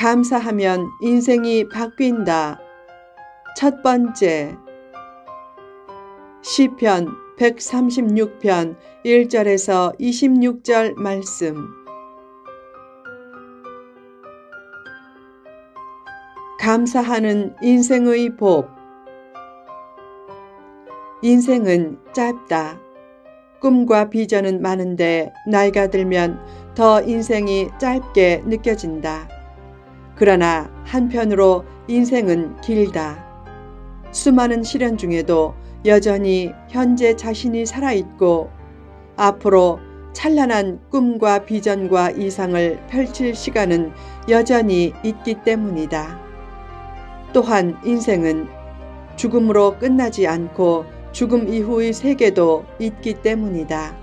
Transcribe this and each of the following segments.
감사하면 인생이 바뀐다. 첫 번째, 시편 136편 1절에서 26절 말씀. 감사하는 인생의 복. 인생은 짧다. 꿈과 비전은 많은데 나이가 들면 더 인생이 짧게 느껴진다. 그러나 한편으로 인생은 길다. 수많은 시련 중에도 여전히 현재 자신이 살아있고 앞으로 찬란한 꿈과 비전과 이상을 펼칠 시간은 여전히 있기 때문이다. 또한 인생은 죽음으로 끝나지 않고 죽음 이후의 세계도 있기 때문이다.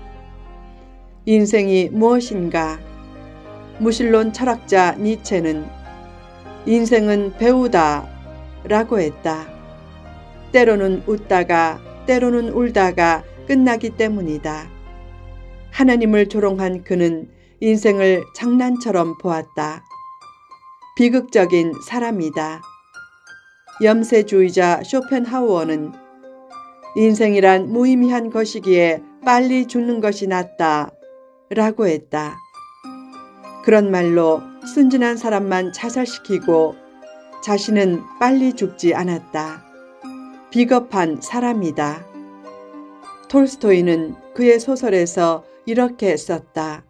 인생이 무엇인가? 무신론 철학자 니체는 인생은 배우다 라고 했다. 때로는 웃다가 때로는 울다가 끝나기 때문이다. 하나님을 조롱한 그는 인생을 장난처럼 보았다. 비극적인 사람이다. 염세주의자 쇼펜하우어는 인생이란 무의미한 것이기에 빨리 죽는 것이 낫다 라고 했다. 그런 말로 순진한 사람만 자살시키고 자신은 빨리 죽지 않았다. 비겁한 사람이다. 톨스토이는 그의 소설에서 이렇게 썼다.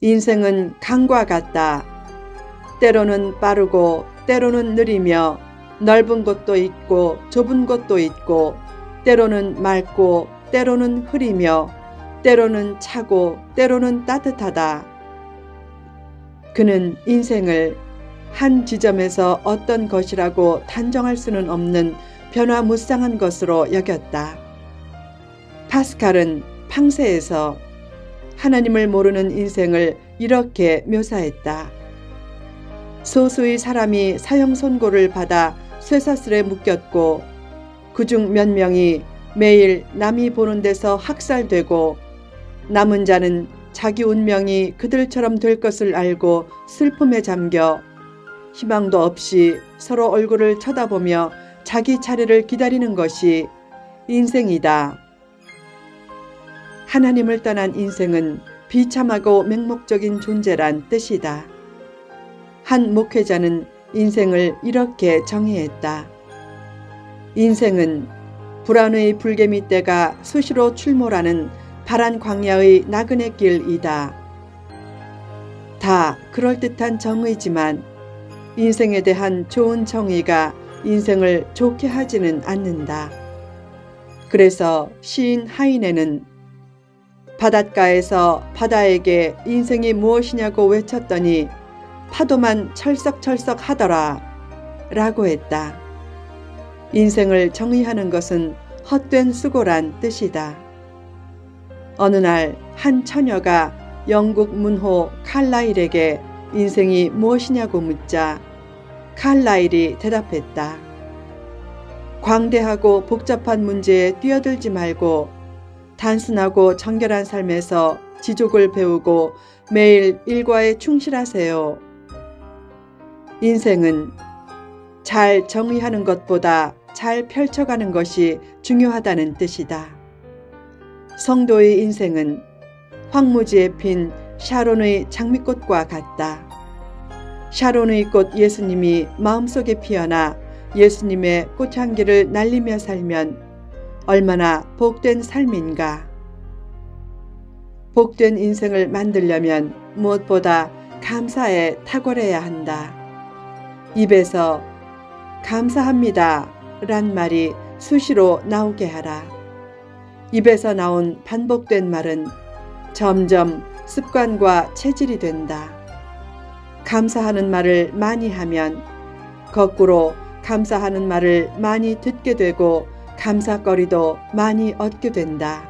인생은 강과 같다. 때로는 빠르고 때로는 느리며 넓은 곳도 있고 좁은 곳도 있고 때로는 맑고 때로는 흐리며 때로는 차고 때로는 따뜻하다. 그는 인생을 한 지점에서 어떤 것이라고 단정할 수는 없는 변화무쌍한 것으로 여겼다. 파스칼은 팡세에서 하나님을 모르는 인생을 이렇게 묘사했다. 소수의 사람이 사형 선고를 받아 쇠사슬에 묶였고 그중 몇 명이 매일 남이 보는 데서 학살되고 남은 자는 자기 운명이 그들처럼 될 것을 알고 슬픔에 잠겨 희망도 없이 서로 얼굴을 쳐다보며 자기 차례를 기다리는 것이 인생이다. 하나님을 떠난 인생은 비참하고 맹목적인 존재란 뜻이다. 한 목회자는 인생을 이렇게 정의했다. 인생은 불안의 불개미 떼가 수시로 출몰하는 파란 광야의 나그네 길이다. 다 그럴듯한 정의지만 인생에 대한 좋은 정의가 인생을 좋게 하지는 않는다. 그래서 시인 하이네는 바닷가에서 바다에게 인생이 무엇이냐고 외쳤더니 파도만 철썩철썩 하더라 라고 했다. 인생을 정의하는 것은 헛된 수고란 뜻이다. 어느 날 한 처녀가 영국 문호 칼라일에게 인생이 무엇이냐고 묻자 칼라일이 대답했다. 광대하고 복잡한 문제에 뛰어들지 말고 단순하고 정결한 삶에서 지족을 배우고 매일 일과에 충실하세요. 인생은 잘 정의하는 것보다 잘 펼쳐가는 것이 중요하다는 뜻이다. 성도의 인생은 황무지에 핀 샤론의 장미꽃과 같다. 샤론의 꽃 예수님이 마음속에 피어나 예수님의 꽃향기를 날리며 살면 얼마나 복된 삶인가. 복된 인생을 만들려면 무엇보다 감사에 탁월해야 한다. 입에서 감사합니다 란 말이 수시로 나오게 하라. 입에서 나온 반복된 말은 점점 습관과 체질이 된다. 감사하는 말을 많이 하면 거꾸로 감사하는 말을 많이 듣게 되고 감사거리도 많이 얻게 된다.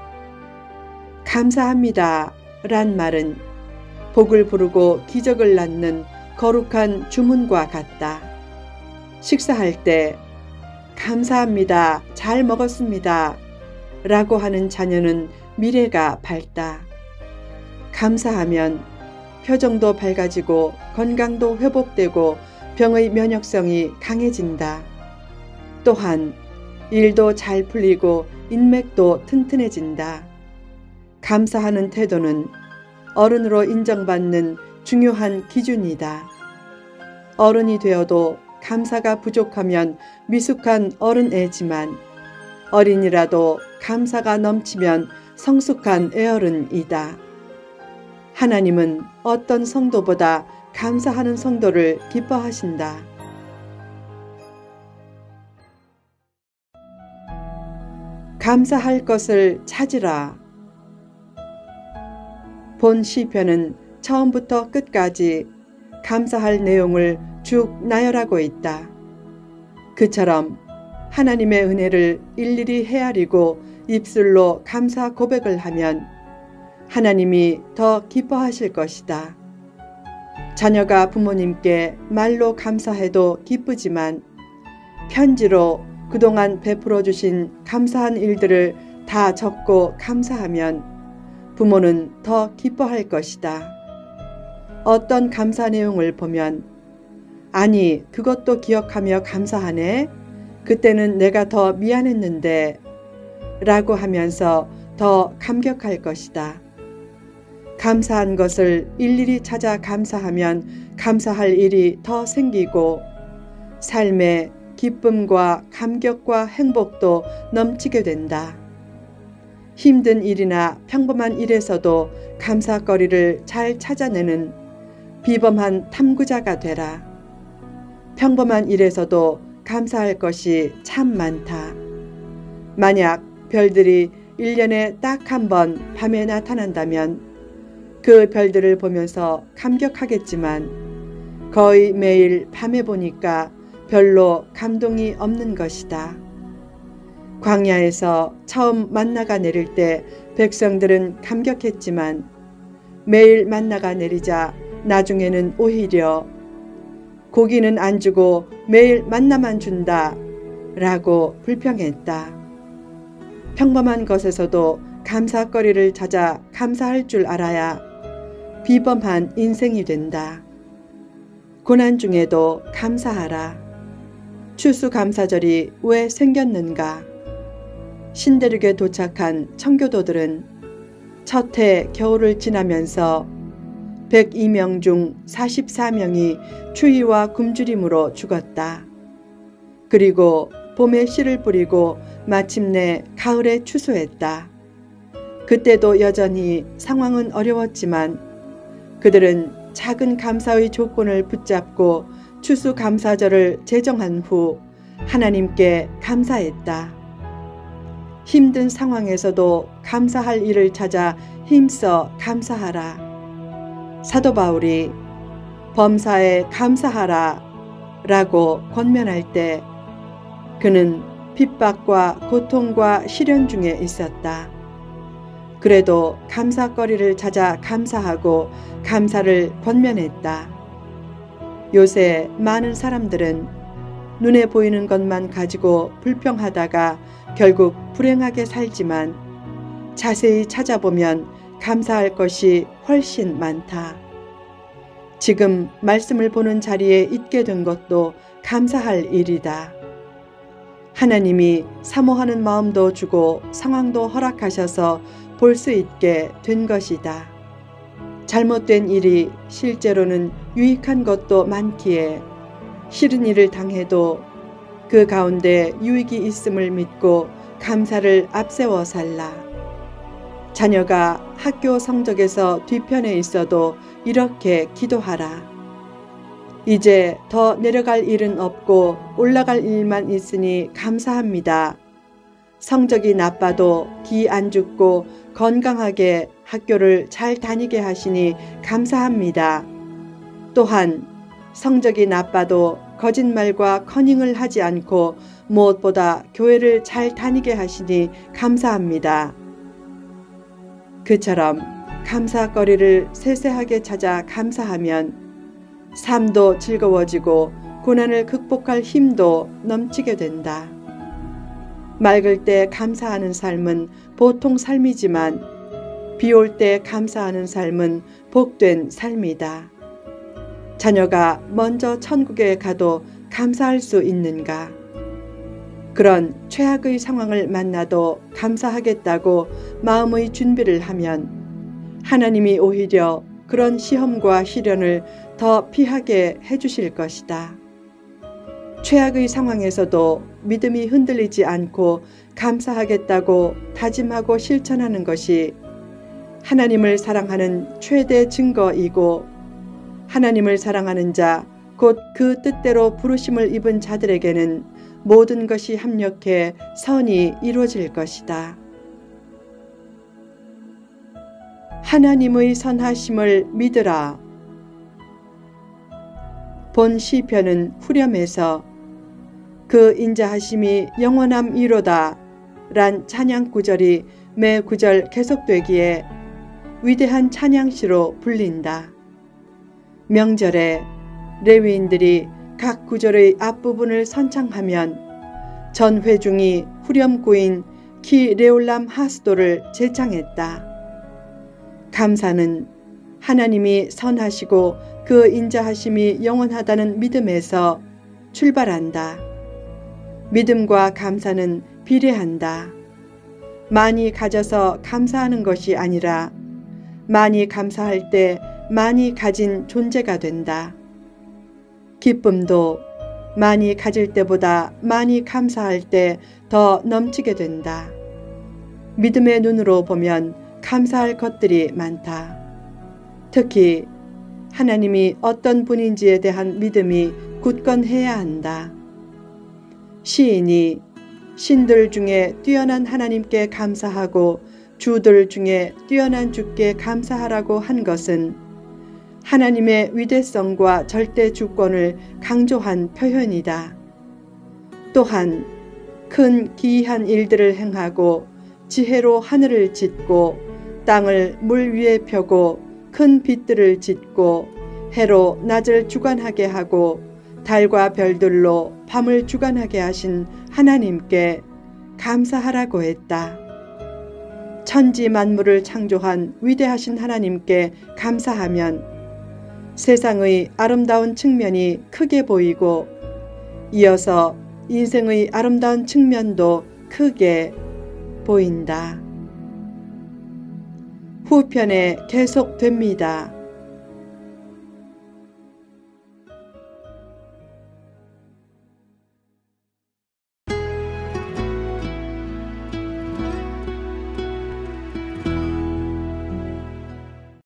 감사합니다 란 말은 복을 부르고 기적을 낳는 거룩한 주문과 같다. 식사할 때 감사합니다, 잘 먹었습니다 라고 하는 자녀는 미래가 밝다. 감사하면 표정도 밝아지고 건강도 회복되고 병의 면역성이 강해진다. 또한 일도 잘 풀리고 인맥도 튼튼해진다. 감사하는 태도는 어른으로 인정받는 중요한 기준이다. 어른이 되어도 감사가 부족하면 미숙한 어른애지만 어린이라도 감사가 넘치면 성숙한 애어른이다. 하나님은 어떤 성도보다 감사하는 성도를 기뻐하신다. 감사할 것을 찾으라. 본 시편은 처음부터 끝까지 감사할 내용을 쭉 나열하고 있다. 그처럼 하나님의 은혜를 일일이 헤아리고 입술로 감사 고백을 하면 하나님이 더 기뻐하실 것이다. 자녀가 부모님께 말로 감사해도 기쁘지만 편지로 그동안 베풀어 주신 감사한 일들을 다 적고 감사하면 부모는 더 기뻐할 것이다. 어떤 감사 내용을 보면 아니 그것도 기억하며 감사하네. 그때는 내가 더 미안했는데 라고 하면서 더 감격할 것이다. 감사한 것을 일일이 찾아 감사하면 감사할 일이 더 생기고 삶에 기쁨과 감격과 행복도 넘치게 된다. 힘든 일이나 평범한 일에서도 감사거리를 잘 찾아내는 비범한 탐구자가 되라. 평범한 일에서도 감사할 것이 참 많다. 만약 별들이 1년에 딱 한 번 밤에 나타난다면 그 별들을 보면서 감격하겠지만 거의 매일 밤에 보니까 별로 감동이 없는 것이다. 광야에서 처음 만나가 내릴 때 백성들은 감격했지만 매일 만나가 내리자 나중에는 오히려 고기는 안 주고 매일 만나만 준다 라고 불평했다. 평범한 것에서도 감사거리를 찾아 감사할 줄 알아야 비범한 인생이 된다. 고난 중에도 감사하라. 추수감사절이 왜 생겼는가? 신대륙에 도착한 청교도들은 첫 해 겨울을 지나면서 102명 중 44명이 추위와 굶주림으로 죽었다. 그리고 봄에 씨를 뿌리고 마침내 가을에 추수했다. 그때도 여전히 상황은 어려웠지만 그들은 작은 감사의 조건을 붙잡고 추수감사절을 제정한 후 하나님께 감사했다. 힘든 상황에서도 감사할 일을 찾아 힘써 감사하라. 사도 바울이 범사에 감사하라 라고 권면할 때 그는 핍박과 고통과 시련 중에 있었다. 그래도 감사거리를 찾아 감사하고 감사를 권면했다. 요새 많은 사람들은 눈에 보이는 것만 가지고 불평하다가 결국 불행하게 살지만 자세히 찾아보면 감사할 것이 훨씬 많다. 지금 말씀을 보는 자리에 있게 된 것도 감사할 일이다. 하나님이 사모하는 마음도 주고 상황도 허락하셔서 볼 수 있게 된 것이다. 잘못된 일이 실제로는 유익한 것도 많기에 싫은 일을 당해도 그 가운데 유익이 있음을 믿고 감사를 앞세워 살라. 자녀가 학교 성적에서 뒤편에 있어도 이렇게 기도하라. 이제 더 내려갈 일은 없고 올라갈 일만 있으니 감사합니다. 성적이 나빠도 기 안 죽고 건강하게 학교를 잘 다니게 하시니 감사합니다. 또한 성적이 나빠도 거짓말과 커닝을 하지 않고 무엇보다 교회를 잘 다니게 하시니 감사합니다. 그처럼 감사거리를 세세하게 찾아 감사하면 삶도 즐거워지고 고난을 극복할 힘도 넘치게 된다. 맑을 때 감사하는 삶은 보통 삶이지만 비 올 때 감사하는 삶은 복된 삶이다. 자녀가 먼저 천국에 가도 감사할 수 있는가? 그런 최악의 상황을 만나도 감사하겠다고 마음의 준비를 하면 하나님이 오히려 그런 시험과 시련을 더 피하게 해주실 것이다. 최악의 상황에서도 믿음이 흔들리지 않고 감사하겠다고 다짐하고 실천하는 것이 하나님을 사랑하는 최대 증거이고, 하나님을 사랑하는 자, 곧 그 뜻대로 부르심을 입은 자들에게는 모든 것이 합력해 선이 이루어질 것이다. 하나님의 선하심을 믿으라. 본 시편은 후렴에서 그 인자하심이 영원함이로다 란 찬양 구절이 매 구절 계속되기에 위대한 찬양시로 불린다. 명절에 레위인들이 각 구절의 앞부분을 선창하면 전 회중이 후렴구인 키 레올람 하스도를 제창했다. 감사는 하나님이 선하시고 그 인자하심이 영원하다는 믿음에서 출발한다. 믿음과 감사는 비례한다. 많이 가져서 감사하는 것이 아니라 많이 감사할 때 많이 가진 존재가 된다. 기쁨도 많이 가질 때보다 많이 감사할 때 더 넘치게 된다. 믿음의 눈으로 보면 감사할 것들이 많다. 특히 하나님이 어떤 분인지에 대한 믿음이 굳건해야 한다. 시인이 신들 중에 뛰어난 하나님께 감사하고 주들 중에 뛰어난 주께 감사하라고 한 것은 하나님의 위대성과 절대 주권을 강조한 표현이다. 또한 큰 기이한 일들을 행하고 지혜로 하늘을 짓고 땅을 물 위에 펴고 큰 빛들을 짓고 해로 낮을 주관하게 하고 달과 별들로 밤을 주관하게 하신 하나님께 감사하라고 했다. 천지 만물을 창조한 위대하신 하나님께 감사하면 세상의 아름다운 측면이 크게 보이고 이어서 인생의 아름다운 측면도 크게 보인다. 후편에 계속됩니다.